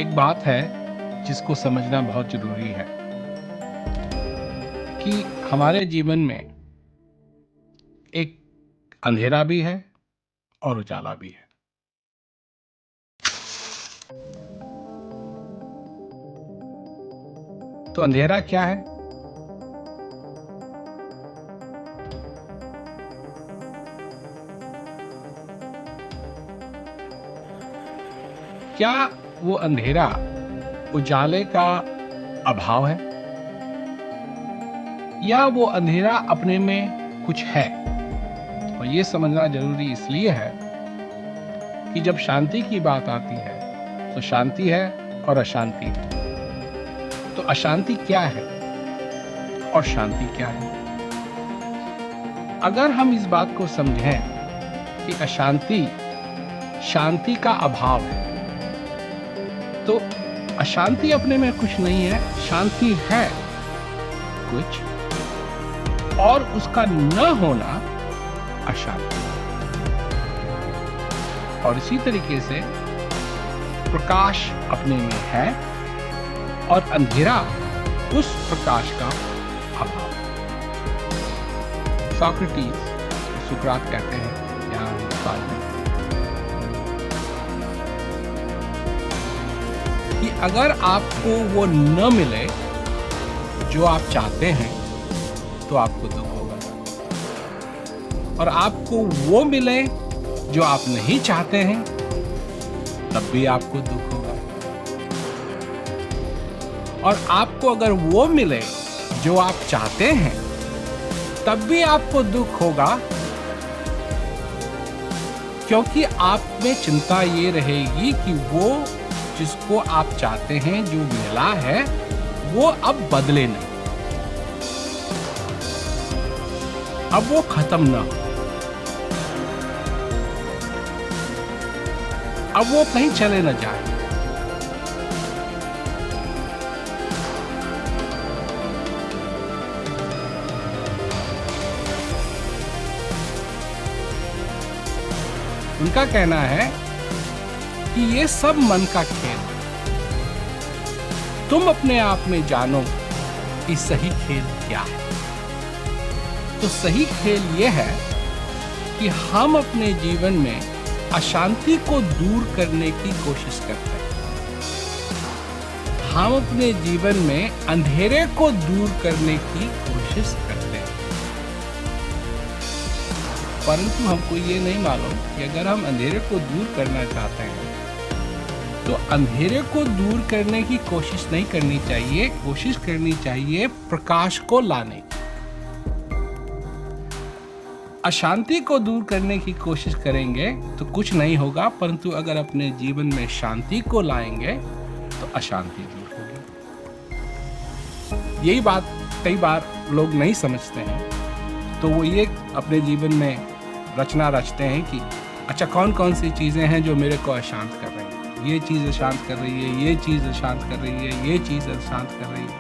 एक बात है जिसको समझना बहुत जरूरी है कि हमारे जीवन में एक अंधेरा भी है और उजाला भी है। तो अंधेरा क्या है? क्या वो अंधेरा उजाले का अभाव है या वो अंधेरा अपने में कुछ है? और ये समझना जरूरी इसलिए है कि जब शांति की बात आती है तो शांति है और अशांति है। तो अशांति क्या है और शांति क्या है? अगर हम इस बात को समझें कि अशांति शांति का अभाव है, तो अशांति अपने में कुछ नहीं है, शांति है कुछ, और उसका न होना अशांति। और इसी तरीके से प्रकाश अपने में है और अंधेरा उस प्रकाश का अभाव। सोक्रेटिस, सुकरात कहते हैं यहाँ हिंदुस्तान में कि अगर आपको वो न मिले जो आप चाहते हैं तो आपको दुख होगा, और आपको वो मिले जो आप नहीं चाहते हैं तब भी आपको दुख होगा, और आपको अगर वो मिले जो आप चाहते हैं तब भी आपको दुख होगा, क्योंकि आप में चिंता ये रहेगी कि वो जिसको आप चाहते हैं जो मिला है वो अब बदले नहीं, अब वो खत्म ना हो, अब वो कहीं चले न जाए। उनका कहना है कि ये सब मन का खेल है, तुम अपने आप में जानो कि सही खेल क्या है। तो सही खेल ये है कि हम अपने जीवन में अशांति को दूर करने की कोशिश करते हैं, हम अपने जीवन में अंधेरे को दूर करने की कोशिश करते हैं, परंतु हमको ये नहीं मालूम कि अगर हम अंधेरे को दूर करना चाहते हैं तो अंधेरे को दूर करने की कोशिश नहीं करनी चाहिए, कोशिश करनी चाहिए प्रकाश को लाने की। अशांति को दूर करने की कोशिश करेंगे तो कुछ नहीं होगा, परंतु अगर अपने जीवन में शांति को लाएंगे तो अशांति दूर होगी। यही बात कई बार लोग नहीं समझते हैं, तो वो ये अपने जीवन में रचना रचते हैं कि अच्छा कौन कौन सी चीजें हैं जो मेरे को अशांत कर रही है, ये चीज अशांत कर रही है, ये चीज अशांत कर रही है, ये चीज अशांत कर रही है।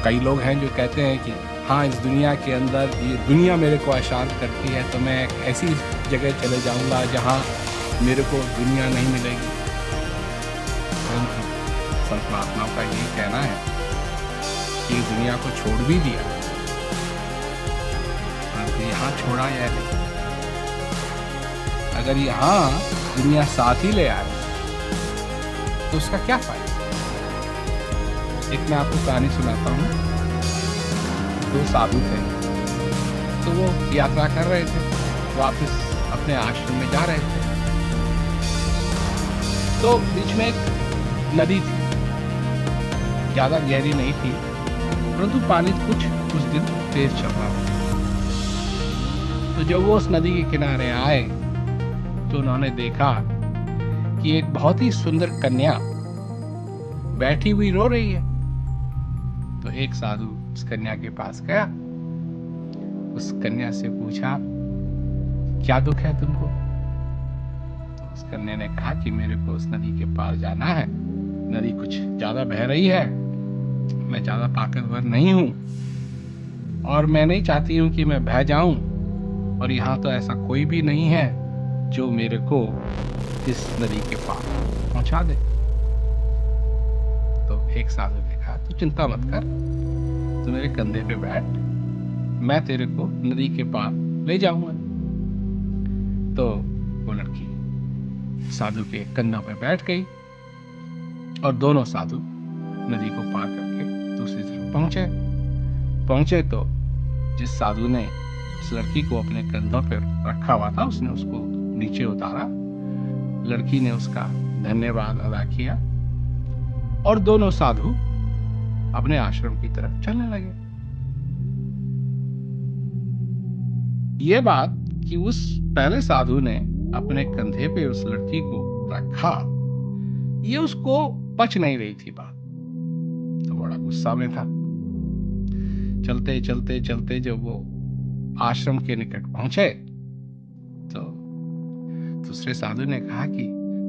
कई लोग हैं जो कहते हैं कि हाँ, इस दुनिया के अंदर ये दुनिया मेरे को अशांत करती है, तो मैं ऐसी जगह चले जाऊंगा जहाँ मेरे को दुनिया नहीं मिलेगी। परंतु संत महात्माओं का ये कहना है कि दुनिया को छोड़ भी दिया, परंतु यहाँ छोड़ा या नहीं। अगर यहाँ दुनिया साथ ही ले आए तो उसका क्या फायदा। एक मैं आपको कहानी सुनाता हूँ। दो साधु थे, तो वो यात्रा कर रहे थे, वापस अपने आश्रम में जा रहे थे। तो बीच में एक नदी थी, ज्यादा गहरी नहीं थी, परंतु पानी कुछ दिन तेज चल रहा था। तो जब वो उस नदी के किनारे आए तो उन्होंने देखा कि एक बहुत ही सुंदर कन्या बैठी हुई रो रही है। तो एक साधु उस कन्या के पास गया, उस कन्या से पूछा क्या दुख है तुमको। तो उस कन्या ने कहा कि मेरे को उस नदी के पार जाना है, नदी कुछ ज्यादा बह रही है, मैं ज्यादा ताकतवर नहीं हूं और मैं नहीं चाहती हूं कि मैं बह जाऊं, और यहाँ तो ऐसा कोई भी नहीं है जो मेरे को इस नदी के पार पहुंचा दे। एक साधु ने कहा, तू चिंता मत कर, तू मेरे कंधे पे बैठ, मैं तेरे को नदी के पार ले जाऊंगा। तो वो लड़की साधु के कंधों पे बैठ गई और दोनों साधु नदी को पार करके दूसरी तरफ पहुंचे तो जिस साधु ने इस लड़की को अपने कंधों पर रखा हुआ था, उसने उसको नीचे उतारा। लड़की ने उसका धन्यवाद अदा किया और दोनों साधु अपने आश्रम की तरफ चलने लगे। ये बात कि उस पहले साधु ने अपने कंधे पे उस लड़की को रखा, ये उसको पच नहीं रही थी बात, तो बड़ा गुस्सा में था। चलते चलते चलते जब वो आश्रम के निकट पहुंचे तो दूसरे साधु ने कहा कि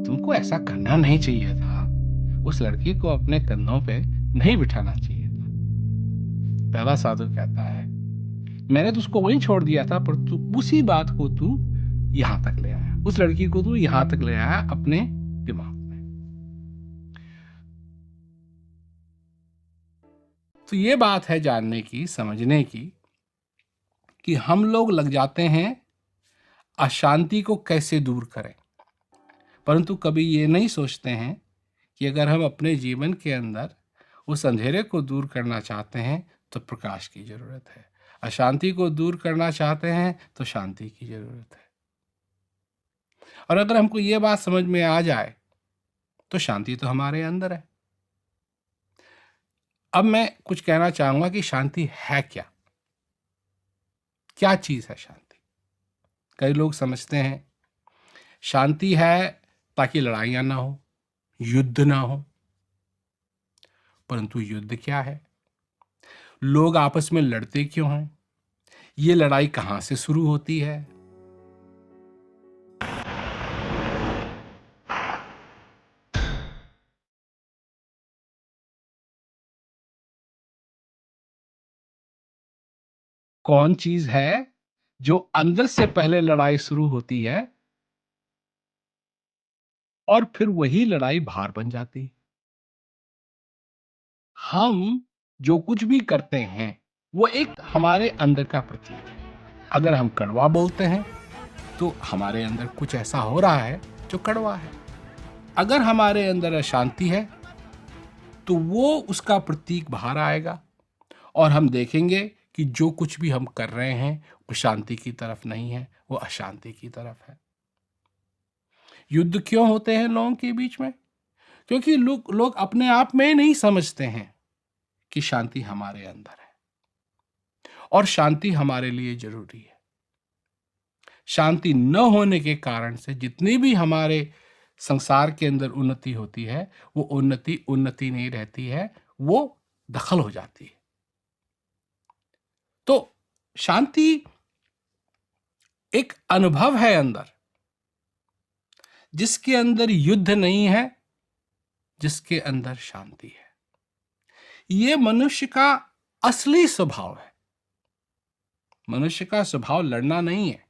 तुमको ऐसा करना नहीं चाहिए था, उस लड़की को अपने कंधों पे नहीं बिठाना चाहिए था। पहला साधु कहता है, मैंने तो उसको वहीं छोड़ दिया था, पर तू उसी बात को तू यहां तक ले आया, उस लड़की को तू यहां तक ले आया अपने दिमाग में। तो ये बात है जानने की, समझने की, कि हम लोग लग जाते हैं अशांति को कैसे दूर करें, परंतु कभी ये नहीं सोचते हैं कि अगर हम अपने जीवन के अंदर उस अंधेरे को दूर करना चाहते हैं तो प्रकाश की जरूरत है, अशांति को दूर करना चाहते हैं तो शांति की जरूरत है। और अगर हमको ये बात समझ में आ जाए तो शांति तो हमारे अंदर है। अब मैं कुछ कहना चाहूंगा कि शांति है क्या, क्या चीज है शांति। कई लोग समझते हैं शांति है ताकि लड़ाइयां ना हो, युद्ध ना हो, परंतु युद्ध क्या है, लोग आपस में लड़ते क्यों हैं, ये लड़ाई कहां से शुरू होती है। कौन चीज है जो अंदर से पहले लड़ाई शुरू होती है और फिर वही लड़ाई बाहर बन जाती है। हम जो कुछ भी करते हैं वो एक हमारे अंदर का प्रतीक है। अगर हम कड़वा बोलते हैं तो हमारे अंदर कुछ ऐसा हो रहा है जो कड़वा है। अगर हमारे अंदर अशांति है तो वो उसका प्रतीक बाहर आएगा और हम देखेंगे कि जो कुछ भी हम कर रहे हैं वो शांति की तरफ नहीं है, वो अशांति की तरफ है। युद्ध क्यों होते हैं लोगों के बीच में? क्योंकि लोग अपने आप में नहीं समझते हैं कि शांति हमारे अंदर है और शांति हमारे लिए जरूरी है। शांति न होने के कारण से जितनी भी हमारे संसार के अंदर उन्नति होती है वो उन्नति नहीं रहती है, वो दखल हो जाती है। तो शांति एक अनुभव है अंदर, जिसके अंदर युद्ध नहीं है, जिसके अंदर शांति है। ये मनुष्य का असली स्वभाव है। मनुष्य का स्वभाव लड़ना नहीं है,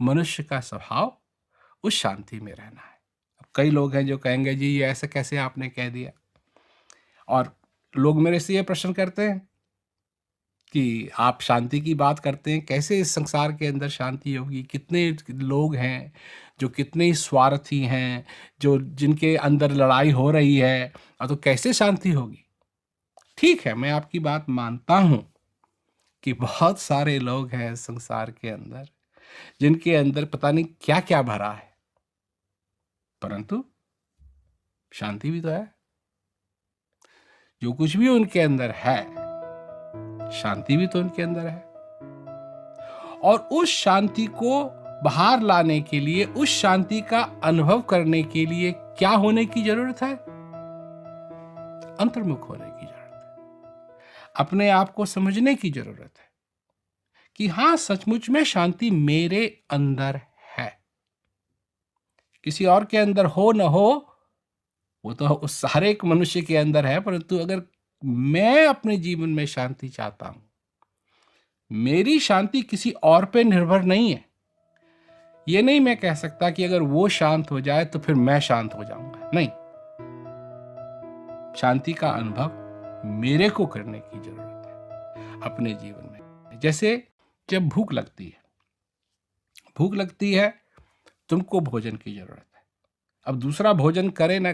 मनुष्य का स्वभाव उस शांति में रहना है। अब कई लोग हैं जो कहेंगे जी ये ऐसे कैसे आपने कह दिया, और लोग मेरे से ये प्रश्न करते हैं कि आप शांति की बात करते हैं, कैसे इस संसार के अंदर शांति होगी? कितने लोग हैं जो कितने स्वार्थी हैं, जो जिनके अंदर लड़ाई हो रही है, और तो कैसे शांति होगी? ठीक है, मैं आपकी बात मानता हूं कि बहुत सारे लोग हैं संसार के अंदर जिनके अंदर पता नहीं क्या क्या भरा है, परंतु शांति भी तो है। जो कुछ भी उनके अंदर है, शांति भी तो उनके अंदर है। और उस शांति को बाहर लाने के लिए, उस शांति का अनुभव करने के लिए क्या होने की जरूरत है? अंतर्मुख होने की जरूरत है। अपने आप को समझने की जरूरत है कि हां, सचमुच में शांति मेरे अंदर है। किसी और के अंदर हो न हो, वो तो उस हर एक मनुष्य के अंदर है, परंतु अगर मैं अपने जीवन में शांति चाहता हूं, मेरी शांति किसी और पे निर्भर नहीं है। ये नहीं मैं कह सकता कि अगर वो शांत हो जाए तो फिर मैं शांत हो जाऊंगा, नहीं। शांति का अनुभव मेरे को करने की जरूरत है अपने जीवन में। जैसे जब भूख लगती है, तुमको भोजन की जरूरत है। अब दूसरा भोजन करे ना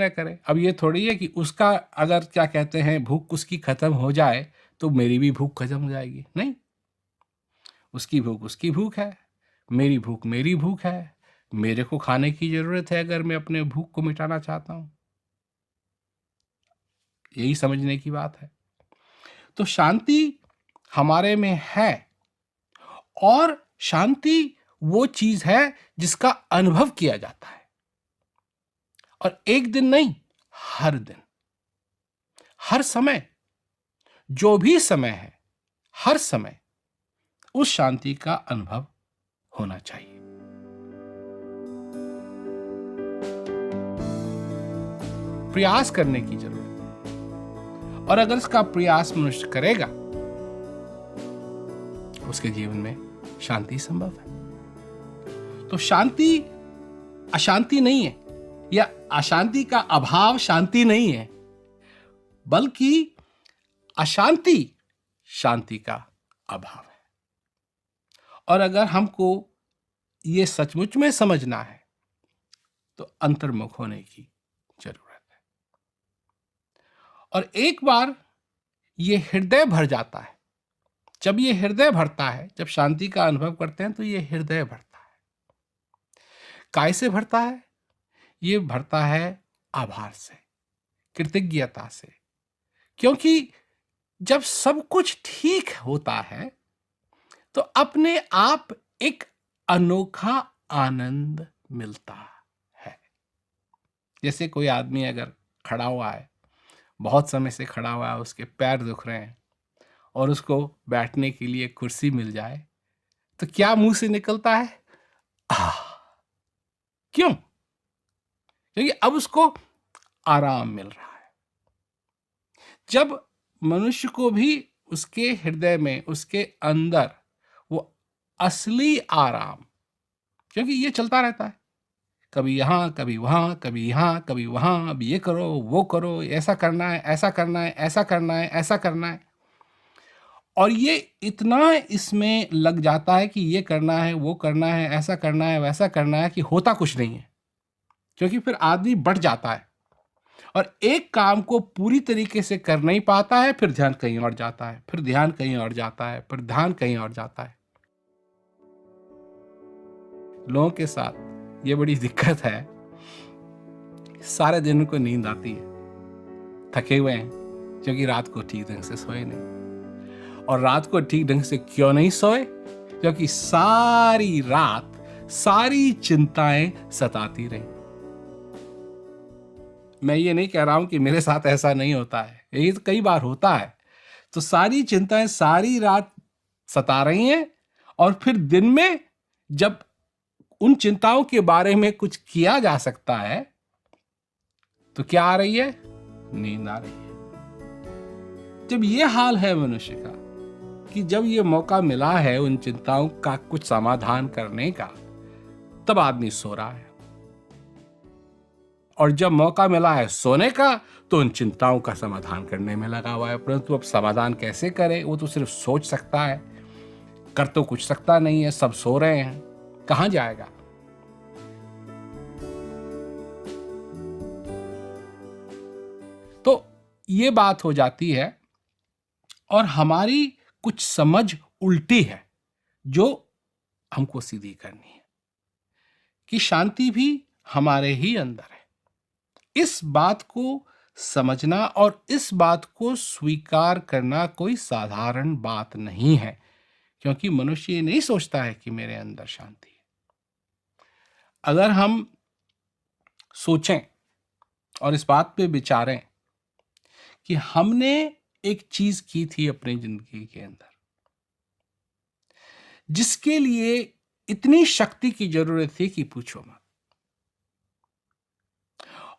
करे, अब ये थोड़ी है कि उसका अगर क्या कहते हैं भूख उसकी खत्म हो जाए तो मेरी भी भूख खत्म हो जाएगी। नहीं, उसकी भूख है, मेरी भूख है। मेरे को खाने की जरूरत है अगर मैं अपने भूख को मिटाना चाहता हूं। यही समझने की बात है। तो शांति हमारे में है, और शांति वो चीज है जिसका अनुभव किया जाता है, और एक दिन नहीं, हर दिन, हर समय, जो भी समय है, हर समय उस शांति का अनुभव होना चाहिए। प्रयास करने की जरूरत है, और अगर इसका प्रयास मनुष्य करेगा, उसके जीवन में शांति संभव है। तो शांति अशांति नहीं है, या अशांति का अभाव शांति नहीं है, बल्कि अशांति शांति का अभाव है। और अगर हमको ये सचमुच में समझना है तो अंतर्मुख होने की जरूरत है। और एक बार ये हृदय भर जाता है, जब ये हृदय भरता है, जब शांति का अनुभव करते हैं तो ये हृदय भरता है। काय से भरता है? ये भरता है आभार से, कृतज्ञता से। क्योंकि जब सब कुछ ठीक होता है तो अपने आप एक अनोखा आनंद मिलता है। जैसे कोई आदमी अगर खड़ा हुआ है, बहुत समय से खड़ा हुआ है, उसके पैर दुख रहे हैं, और उसको बैठने के लिए कुर्सी मिल जाए तो क्या मुंह से निकलता है? आह। क्यों? क्योंकि अब उसको आराम मिल रहा है। जब मनुष्य को भी उसके हृदय में, उसके अंदर वो असली आराम, क्योंकि ये चलता रहता है, कभी यहाँ कभी वहाँ, कभी यहाँ कभी वहाँ, अब ये करो वो करो, ऐसा करना है, ऐसा करना है, ऐसा करना है, ऐसा करना है, और ये इतना इसमें लग जाता है कि ये करना है, वो करना है, ऐसा करना है, वैसा करना है, कि होता कुछ नहीं है। क्योंकि फिर आदमी बढ़ जाता है और एक काम को पूरी तरीके से कर नहीं पाता है, फिर ध्यान कहीं और जाता है, फिर ध्यान कहीं और जाता है, फिर ध्यान कहीं और जाता है। लोगों के साथ ये बड़ी दिक्कत है, सारे दिन उनको नींद आती है, थके हुए हैं, क्योंकि रात को ठीक ढंग से सोए नहीं। और रात को ठीक ढंग से क्यों नहीं सोए? क्योंकि सारी रात सारी चिंताएं सताती रही। मैं ये नहीं कह रहा हूं कि मेरे साथ ऐसा नहीं होता है, ये तो कई बार होता है। तो सारी चिंताएं सारी रात सता रही हैं, और फिर दिन में जब उन चिंताओं के बारे में कुछ किया जा सकता है तो क्या आ रही है? नींद आ रही है। जब ये हाल है मनुष्य का कि जब ये मौका मिला है उन चिंताओं का कुछ समाधान करने का, तब आदमी सो रहा है, और जब मौका मिला है सोने का तो उन चिंताओं का समाधान करने में लगा हुआ है। परंतु अब समाधान कैसे करे? वो तो सिर्फ सोच सकता है, कर तो कुछ सकता नहीं है। सब सो रहे हैं, कहां जाएगा? तो ये बात हो जाती है, और हमारी कुछ समझ उल्टी है जो हमको सीधी करनी है, कि शांति भी हमारे ही अंदर है। इस बात को समझना और इस बात को स्वीकार करना कोई साधारण बात नहीं है, क्योंकि मनुष्य ये नहीं सोचता है कि मेरे अंदर शांति है। अगर हम सोचें और इस बात पे विचारें कि हमने एक चीज की थी अपनी जिंदगी के अंदर जिसके लिए इतनी शक्ति की जरूरत थी कि पूछो मत,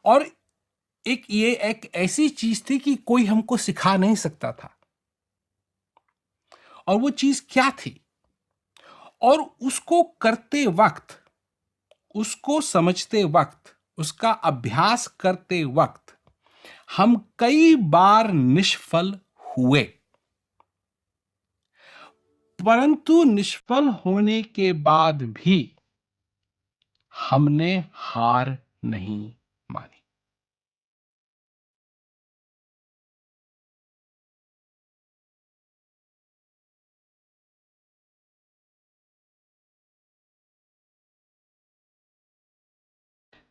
और ये एक ऐसी चीज थी कि कोई हमको सिखा नहीं सकता था। और वो चीज क्या थी? और उसको करते वक्त, उसको समझते वक्त उसका अभ्यास करते वक्त हम कई बार निष्फल हुए, परंतु निष्फल होने के बाद भी हमने हार नहीं मानी।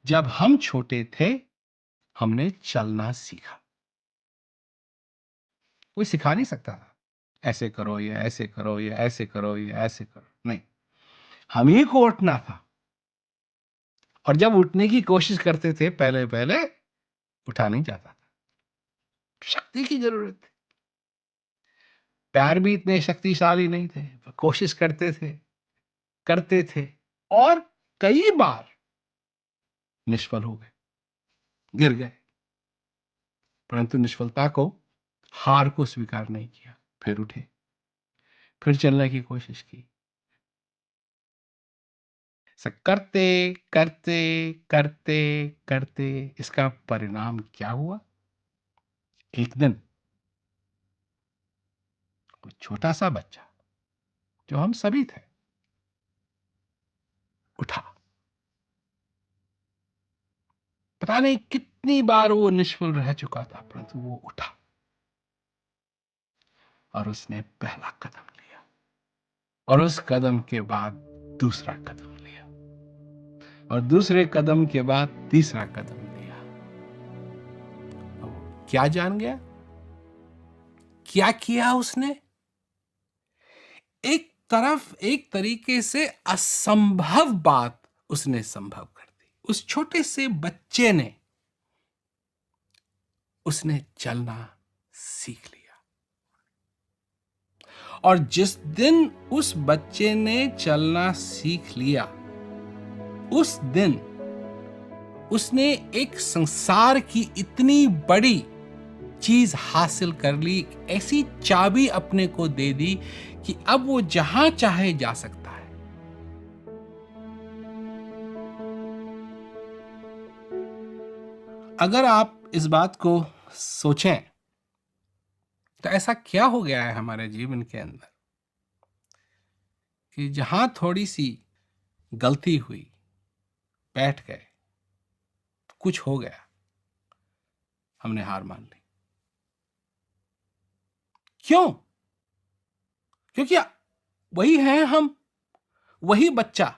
जब हम छोटे थे हमने चलना सीखा। कोई सिखा नहीं सकता था ऐसे करो, ये ऐसे करो, ये ऐसे करो, ये ऐसे करो, नहीं, हम ही को उठना था। और जब उठने की कोशिश करते थे पहले पहले उठा नहीं जाता था, शक्ति की जरूरत थी। पैर भी इतने शक्तिशाली नहीं थे, कोशिश करते थे और कई बार निष्फल हो गए, गिर गए, परंतु निष्फलता को, हार को स्वीकार नहीं किया। फिर उठे, फिर चलने की कोशिश की। करते करते करते करते इसका परिणाम क्या हुआ? एक दिन कोई छोटा सा बच्चा, जो हम सभी थे, उठा। पता नहीं कितनी बार वो निष्फल रह चुका था, परंतु वो उठा और उसने पहला कदम लिया, और उस कदम के बाद दूसरा कदम लिया, और दूसरे कदम के बाद तीसरा कदम लिया। क्या जान गया? क्या किया उसने? एक तरफ एक तरीके से असंभव बात उसने संभव कर दी। उस छोटे से बच्चे ने, उसने चलना सीख लिया। और जिस दिन उस बच्चे ने चलना सीख लिया, उस दिन उसने एक संसार की इतनी बड़ी चीज हासिल कर ली, एक ऐसी चाबी अपने को दे दी कि अब वो जहां चाहे जा सकता है। अगर आप इस बात को सोचें तो ऐसा क्या हो गया है हमारे जीवन के अंदर कि जहां थोड़ी सी गलती हुई, बैठ गए, कुछ हो गया, हमने हार मान ली। क्यों? क्योंकि वही हैं हम, वही बच्चा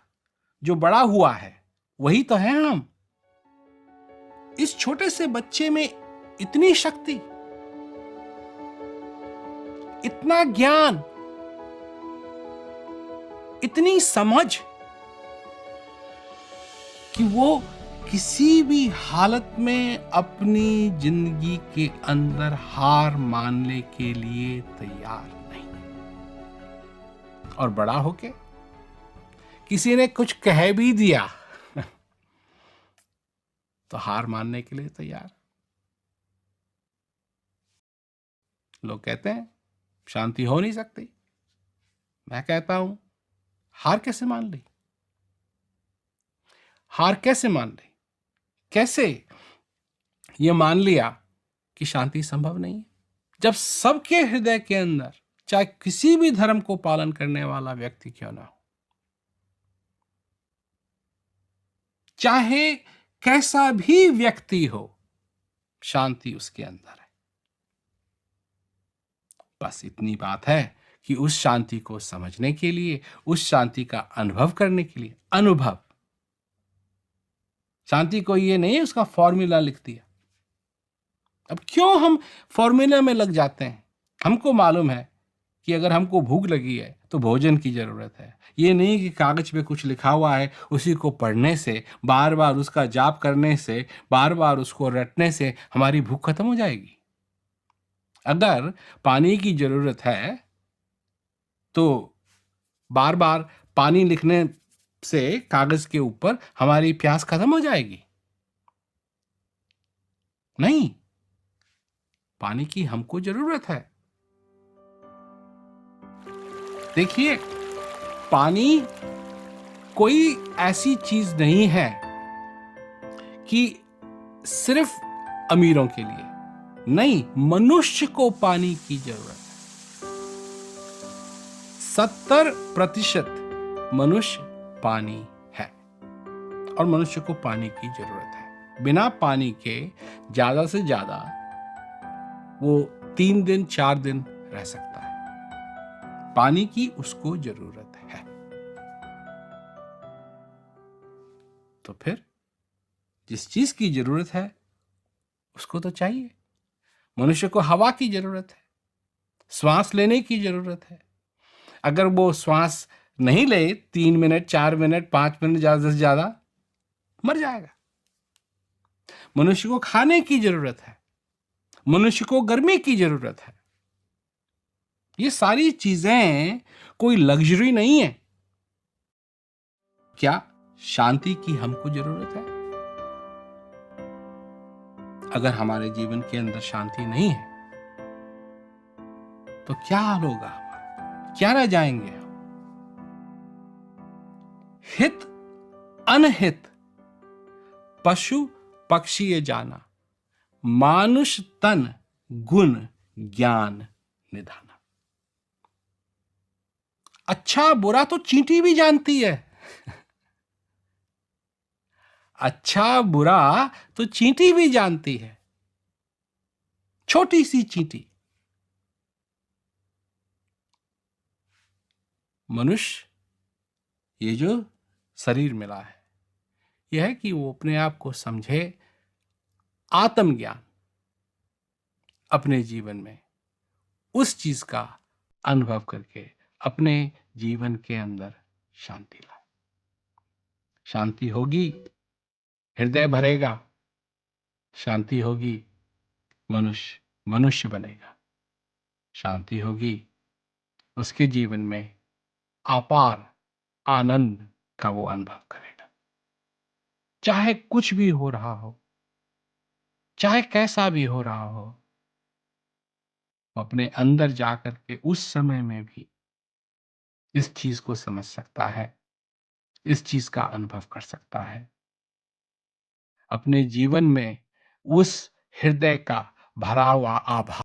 जो बड़ा हुआ है, वही तो हैं हम। इस छोटे से बच्चे में इतनी शक्ति, इतना ज्ञान, इतनी समझ कि वो किसी भी हालत में अपनी जिंदगी के अंदर हार मानने के लिए तैयार नहीं। और बड़ा होके किसी ने कुछ कह भी दिया तो हार मानने के लिए तैयार। लोग कहते हैं शांति हो नहीं सकती। मैं कहता हूं हार कैसे मान ली? हार कैसे मान ली? कैसे ये मान लिया कि शांति संभव नहीं है, जब सबके हृदय के अंदर, चाहे किसी भी धर्म को पालन करने वाला व्यक्ति क्यों ना हो, चाहे कैसा भी व्यक्ति हो, शांति उसके अंदर है। बस इतनी बात है कि उस शांति को समझने के लिए, उस शांति का अनुभव करने के लिए, अनुभव, शांति को ये नहीं उसका फॉर्मूला लिख दिया। अब क्यों हम फॉर्मूला में लग जाते हैं? हमको मालूम है कि अगर हमको भूख लगी है तो भोजन की जरूरत है। ये नहीं कि कागज पे कुछ लिखा हुआ है, उसी को पढ़ने से, बार बार उसका जाप करने से, बार बार उसको रटने से हमारी भूख खत्म हो जाएगी। अगर पानी की जरूरत है तो बार बार पानी लिखने से कागज के ऊपर हमारी प्यास खत्म हो जाएगी? नहीं, पानी की हमको जरूरत है। देखिए, पानी कोई ऐसी चीज नहीं है कि सिर्फ अमीरों के लिए नहीं, मनुष्य को पानी की जरूरत है। 70% मनुष्य पानी है और मनुष्य को पानी की जरूरत है। बिना पानी के ज्यादा से ज्यादा वो 3 दिन 4 दिन रह सकता है। पानी की उसको जरूरत है। तो फिर जिस चीज की जरूरत है उसको तो चाहिए। मनुष्य को हवा की जरूरत है, श्वास लेने की जरूरत है। अगर वो श्वास नहीं ले 3 मिनट 4 मिनट 5 मिनट ज्यादा से ज्यादा, मर जाएगा। मनुष्य को खाने की जरूरत है, मनुष्य को गर्मी की जरूरत है। ये सारी चीजें कोई लग्जरी नहीं है। क्या शांति की हमको जरूरत है? अगर हमारे जीवन के अंदर शांति नहीं है तो क्या हाल होगा? क्या रह जाएंगे हम? हित अनहित पशु पक्षी ये जाना, मानुष तन गुण ज्ञान निधाना। अच्छा बुरा तो चींटी भी जानती है। अच्छा बुरा तो चींटी भी जानती है, छोटी सी चींटी। मनुष्य ये जो शरीर मिला है यह है कि वो अपने आप को समझे, आत्मज्ञान अपने जीवन में उस चीज का अनुभव करके अपने जीवन के अंदर शांति लाए। शांति होगी, हृदय भरेगा। शांति होगी, मनुष्य मनुष्य बनेगा। शांति होगी, उसके जीवन में अपार आनंद का वो अनुभव करेगा। चाहे कुछ भी हो रहा हो, चाहे कैसा भी हो रहा हो, अपने अंदर जाकर के उस समय में भी इस चीज को समझ सकता है, इस चीज का अनुभव कर सकता है। अपने जीवन में उस हृदय का भरा हुआ आभार